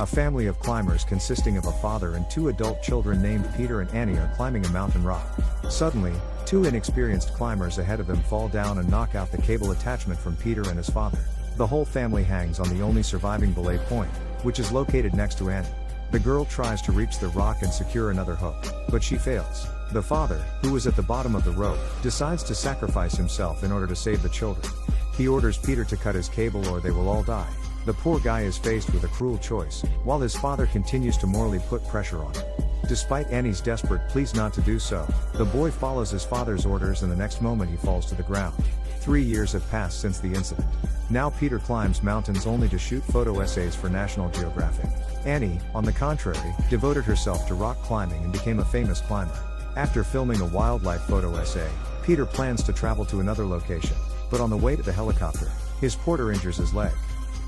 A family of climbers consisting of a father and two adult children named Peter and Annie are climbing a mountain rock. Suddenly, two inexperienced climbers ahead of them fall down and knock out the cable attachment from Peter and his father. The whole family hangs on the only surviving belay point, which is located next to Annie. The girl tries to reach the rock and secure another hook, but she fails. The father, who was at the bottom of the rope, decides to sacrifice himself in order to save the children. He orders Peter to cut his cable or they will all die. The poor guy is faced with a cruel choice, while his father continues to morally put pressure on him. Despite Annie's desperate pleas not to do so, the boy follows his father's orders and the next moment he falls to the ground. 3 years have passed since the incident. Now Peter climbs mountains only to shoot photo essays for National Geographic. Annie, on the contrary, devoted herself to rock climbing and became a famous climber. After filming a wildlife photo essay, Peter plans to travel to another location, but on the way to the helicopter, his porter injures his leg.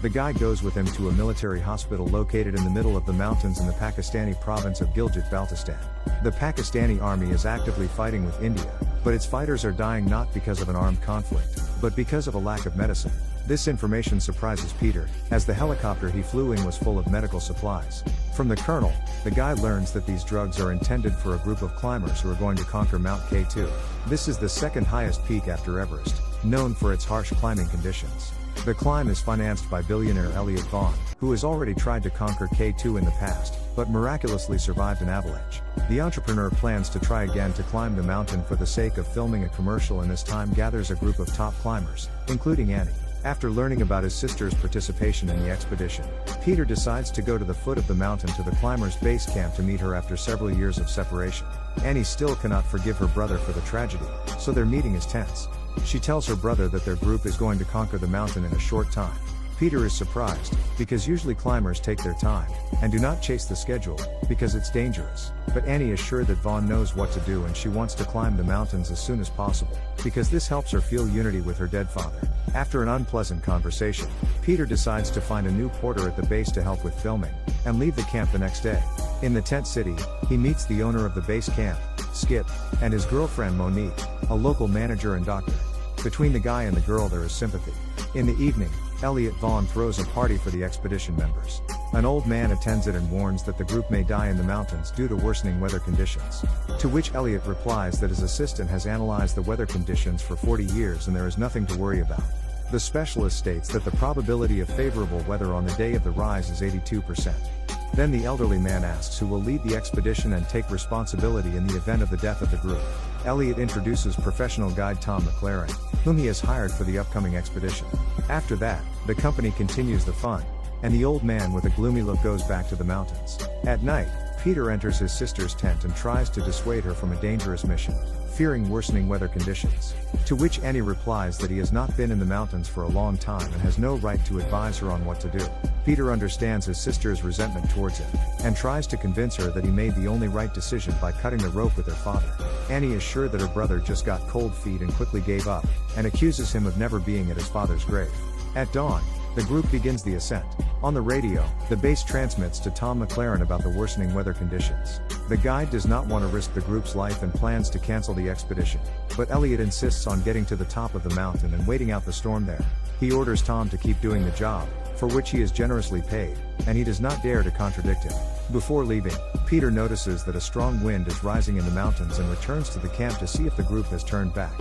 The guy goes with him to a military hospital located in the middle of the mountains in the Pakistani province of Gilgit-Baltistan. The Pakistani army is actively fighting with India, but its fighters are dying not because of an armed conflict, but because of a lack of medicine. This information surprises Peter, as the helicopter he flew in was full of medical supplies. From the colonel, the guy learns that these drugs are intended for a group of climbers who are going to conquer Mount K2. This is the second highest peak after Everest, known for its harsh climbing conditions. The climb is financed by billionaire Elliot Vaughn, who has already tried to conquer K2 in the past, but miraculously survived an avalanche. The entrepreneur plans to try again to climb the mountain for the sake of filming a commercial and this time gathers a group of top climbers, including Annie. After learning about his sister's participation in the expedition, Peter decides to go to the foot of the mountain to the climbers' base camp to meet her after several years of separation. Annie still cannot forgive her brother for the tragedy, so their meeting is tense. She tells her brother that their group is going to conquer the mountain in a short time. Peter is surprised, because usually climbers take their time, and do not chase the schedule, because it's dangerous. But Annie is sure that Vaughn knows what to do and she wants to climb the mountains as soon as possible, because this helps her feel unity with her dead father. After an unpleasant conversation, Peter decides to find a new porter at the base to help with filming, and leave the camp the next day. In the tent city, he meets the owner of the base camp, Skip, and his girlfriend Monique, a local manager and doctor. Between the guy and the girl there is sympathy. In the evening, Elliot Vaughn throws a party for the expedition members. An old man attends it and warns that the group may die in the mountains due to worsening weather conditions. To which Elliot replies that his assistant has analyzed the weather conditions for 40 years and there is nothing to worry about. The specialist states that the probability of favorable weather on the day of the rise is 82%. Then the elderly man asks who will lead the expedition and take responsibility in the event of the death of the group. Elliot introduces professional guide Tom McLaren, whom he has hired for the upcoming expedition. After that, the company continues the fun, and the old man with a gloomy look goes back to the mountains. At night, Peter enters his sister's tent and tries to dissuade her from a dangerous mission, fearing worsening weather conditions. To which Annie replies that he has not been in the mountains for a long time and has no right to advise her on what to do. Peter understands his sister's resentment towards him, and tries to convince her that he made the only right decision by cutting the rope with her father. Annie is sure that her brother just got cold feet and quickly gave up, and accuses him of never being at his father's grave. At dawn, the group begins the ascent. On the radio, the base transmits to Tom McLaren about the worsening weather conditions. The guide does not want to risk the group's life and plans to cancel the expedition, but Elliot insists on getting to the top of the mountain and waiting out the storm there. He orders Tom to keep doing the job, for which he is generously paid, and he does not dare to contradict him. Before leaving, Peter notices that a strong wind is rising in the mountains and returns to the camp to see if the group has turned back.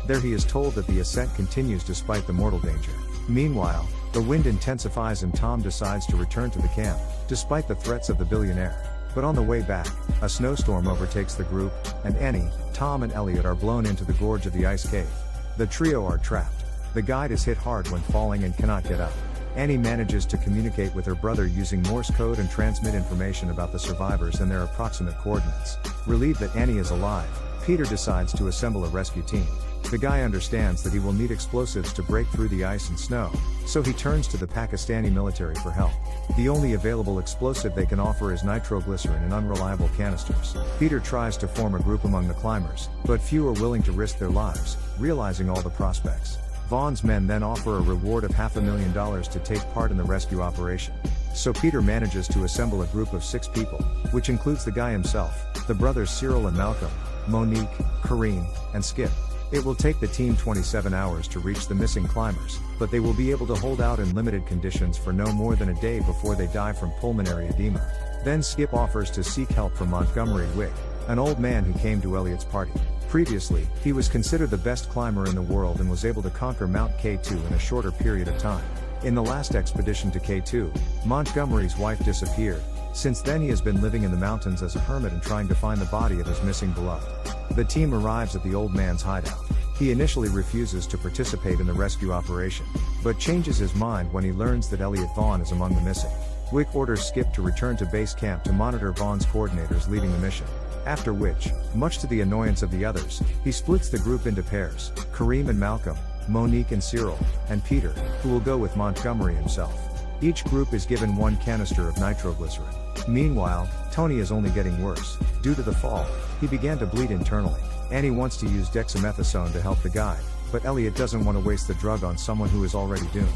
There he is told that the ascent continues despite the mortal danger. Meanwhile, the wind intensifies and Tom decides to return to the camp, despite the threats of the billionaire. But on the way back, a snowstorm overtakes the group, and Annie, Tom and Elliot are blown into the gorge of the ice cave. The trio are trapped. The guide is hit hard when falling and cannot get up. Annie manages to communicate with her brother using Morse code and transmit information about the survivors and their approximate coordinates. Relieved that Annie is alive, Peter decides to assemble a rescue team. The guy understands that he will need explosives to break through the ice and snow, so he turns to the Pakistani military for help. The only available explosive they can offer is nitroglycerin in unreliable canisters. Peter tries to form a group among the climbers, but few are willing to risk their lives, realizing all the prospects. Vaughn's men then offer a reward of $500,000 to take part in the rescue operation. So Peter manages to assemble a group of 6 people, which includes the guy himself, the brothers Cyril and Malcolm, Monique, Karine, and Skip. It will take the team 27 hours to reach the missing climbers, but they will be able to hold out in limited conditions for no more than a day before they die from pulmonary edema. Then Skip offers to seek help from Montgomery Wick, an old man who came to Elliot's party. Previously, he was considered the best climber in the world and was able to conquer Mount K2 in a shorter period of time. In the last expedition to K2, Montgomery's wife disappeared. Since then he has been living in the mountains as a hermit and trying to find the body of his missing beloved. The team arrives at the old man's hideout. He initially refuses to participate in the rescue operation, but changes his mind when he learns that Elliot Vaughn is among the missing. Wick orders Skip to return to base camp to monitor Vaughn's coordinators leading the mission. After which, much to the annoyance of the others, he splits the group into pairs: Kareem and Malcolm, Monique and Cyril, and Peter, who will go with Montgomery himself. Each group is given 1 canister of nitroglycerin. Meanwhile, Tony is only getting worse. Due to the fall, he began to bleed internally. Annie wants to use dexamethasone to help the guy, but Elliot doesn't want to waste the drug on someone who is already doomed.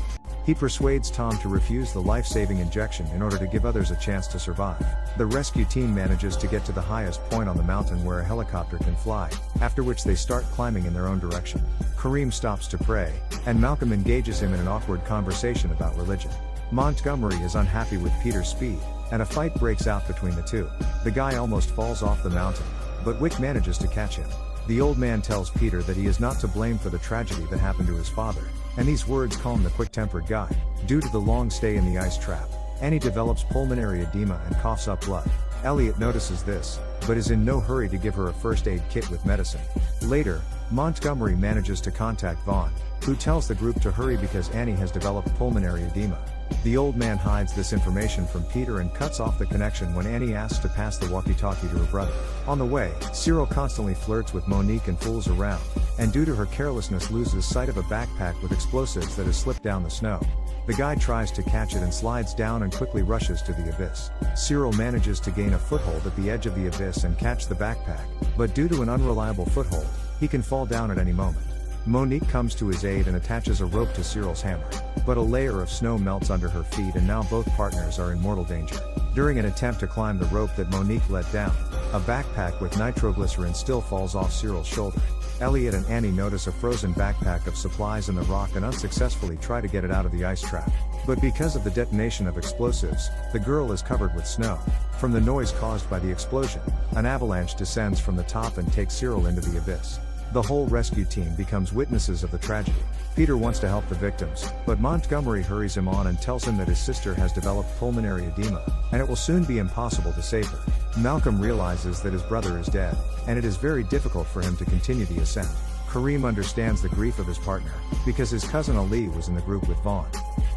He persuades Tom to refuse the life-saving injection in order to give others a chance to survive. The rescue team manages to get to the highest point on the mountain where a helicopter can fly, after which they start climbing in their own direction. Kareem stops to pray, and Malcolm engages him in an awkward conversation about religion. Montgomery is unhappy with Peter's speed, and a fight breaks out between the two. The guy almost falls off the mountain, but Wick manages to catch him. The old man tells Peter that he is not to blame for the tragedy that happened to his father, and these words calm the quick-tempered guy. Due to the long stay in the ice trap, Annie develops pulmonary edema and coughs up blood. Elliot notices this, but is in no hurry to give her a first aid kit with medicine. Later, Montgomery manages to contact Vaughn, who tells the group to hurry because Annie has developed pulmonary edema. The old man hides this information from Peter and cuts off the connection when Annie asks to pass the walkie-talkie to her brother. On the way, Cyril constantly flirts with Monique and fools around, and due to her carelessness loses sight of a backpack with explosives that has slipped down the snow. The guy tries to catch it and slides down and quickly rushes to the abyss. Cyril manages to gain a foothold at the edge of the abyss and catch the backpack, but due to an unreliable foothold, he can fall down at any moment. Monique comes to his aid and attaches a rope to Cyril's hammer, but a layer of snow melts under her feet and now both partners are in mortal danger. During an attempt to climb the rope that Monique let down, a backpack with nitroglycerin still falls off Cyril's shoulder. Elliot and Annie notice a frozen backpack of supplies in the rock and unsuccessfully try to get it out of the ice trap. But because of the detonation of explosives, the girl is covered with snow. From the noise caused by the explosion, an avalanche descends from the top and takes Cyril into the abyss. The whole rescue team becomes witnesses of the tragedy. Peter wants to help the victims, but Montgomery hurries him on and tells him that his sister has developed pulmonary edema, and it will soon be impossible to save her. Malcolm realizes that his brother is dead, and it is very difficult for him to continue the ascent. Kareem understands the grief of his partner, because his cousin Ali was in the group with Vaughn.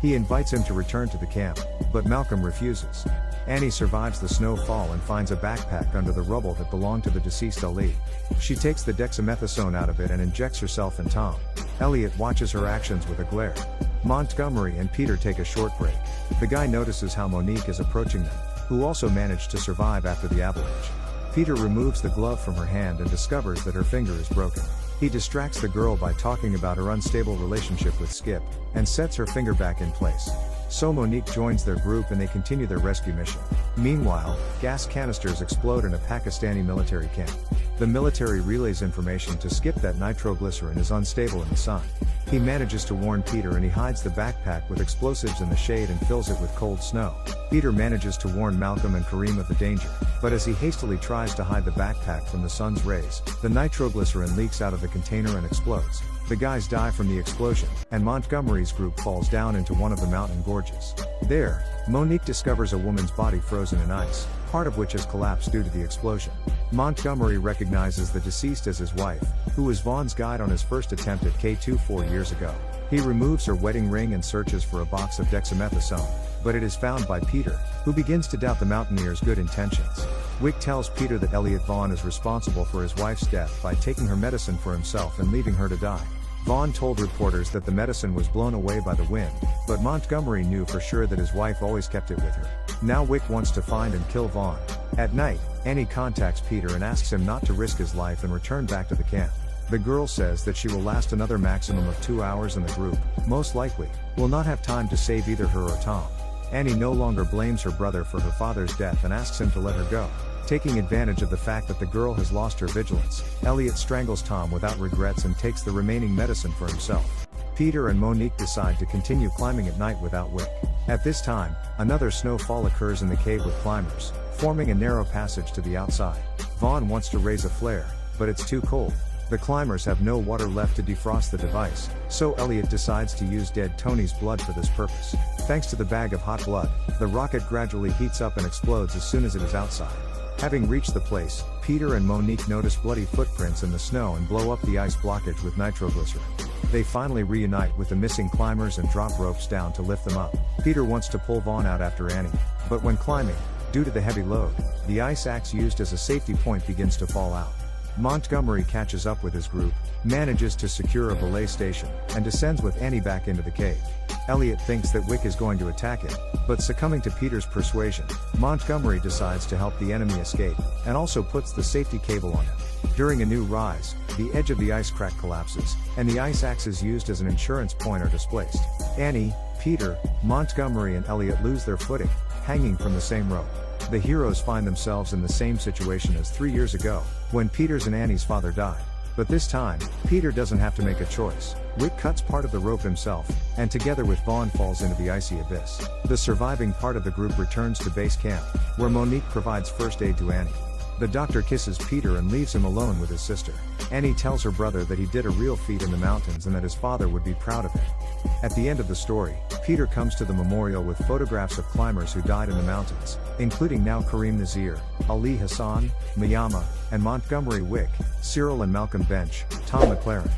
He invites him to return to the camp, but Malcolm refuses. Annie survives the snowfall and finds a backpack under the rubble that belonged to the deceased Ali. She takes the dexamethasone out of it and injects herself and Tom. Elliot watches her actions with a glare. Montgomery and Peter take a short break. The guy notices how Monique is approaching them, who also managed to survive after the avalanche. Peter removes the glove from her hand and discovers that her finger is broken. He distracts the girl by talking about her unstable relationship with Skip, and sets her finger back in place. So Monique joins their group and they continue their rescue mission. Meanwhile, gas canisters explode in a Pakistani military camp. The military relays information to Skip that nitroglycerin is unstable in the sun. He manages to warn Peter and he hides the backpack with explosives in the shade and fills it with cold snow. Peter manages to warn Malcolm and Kareem of the danger, but as he hastily tries to hide the backpack from the sun's rays, the nitroglycerin leaks out of the container and explodes. The guys die from the explosion, and Montgomery's group falls down into one of the mountain gorges. There, Monique discovers a woman's body frozen in ice, part of which has collapsed due to the explosion. Montgomery recognizes the deceased as his wife, who was Vaughn's guide on his first attempt at K2 4 years ago. He removes her wedding ring and searches for a box of dexamethasone, but it is found by Peter, who begins to doubt the mountaineer's good intentions. Wick tells Peter that Elliot Vaughn is responsible for his wife's death by taking her medicine for himself and leaving her to die. Vaughn told reporters that the medicine was blown away by the wind, but Montgomery knew for sure that his wife always kept it with her. Now Wick wants to find and kill Vaughn. At night, Annie contacts Peter and asks him not to risk his life and return back to the camp. The girl says that she will last another maximum of 2 hours and the group, most likely, will not have time to save either her or Tom. Annie no longer blames her brother for her father's death and asks him to let her go. Taking advantage of the fact that the girl has lost her vigilance, Elliot strangles Tom without regrets and takes the remaining medicine for himself. Peter and Monique decide to continue climbing at night without Wick. At this time, another snowfall occurs in the cave with climbers, forming a narrow passage to the outside. Vaughn wants to raise a flare, but it's too cold. The climbers have no water left to defrost the device, so Elliot decides to use dead Tony's blood for this purpose. Thanks to the bag of hot blood, the rocket gradually heats up and explodes as soon as it is outside. Having reached the place, Peter and Monique notice bloody footprints in the snow and blow up the ice blockage with nitroglycerin. They finally reunite with the missing climbers and drop ropes down to lift them up. Peter wants to pull Vaughn out after Annie, but when climbing, due to the heavy load, the ice axe used as a safety point begins to fall out. Montgomery catches up with his group, manages to secure a belay station, and descends with Annie back into the cave. Elliot thinks that Wick is going to attack him, but succumbing to Peter's persuasion, Montgomery decides to help the enemy escape, and also puts the safety cable on him. During a new rise, the edge of the ice crack collapses, and the ice axes used as an insurance point are displaced. Annie, Peter, Montgomery and Elliot lose their footing, hanging from the same rope. The heroes find themselves in the same situation as 3 years ago, when Peter's and Annie's father died. But this time, Peter doesn't have to make a choice. Wick cuts part of the rope himself, and together with Vaughn falls into the icy abyss. The surviving part of the group returns to base camp, where Monique provides first aid to Annie. The doctor kisses Peter and leaves him alone with his sister. Annie tells her brother that he did a real feat in the mountains and that his father would be proud of him. At the end of the story, Peter comes to the memorial with photographs of climbers who died in the mountains, including now Kareem Nazir, Ali Hassan, Miyama, and Montgomery Wick, Cyril and Malcolm Bench, Tom McLaren.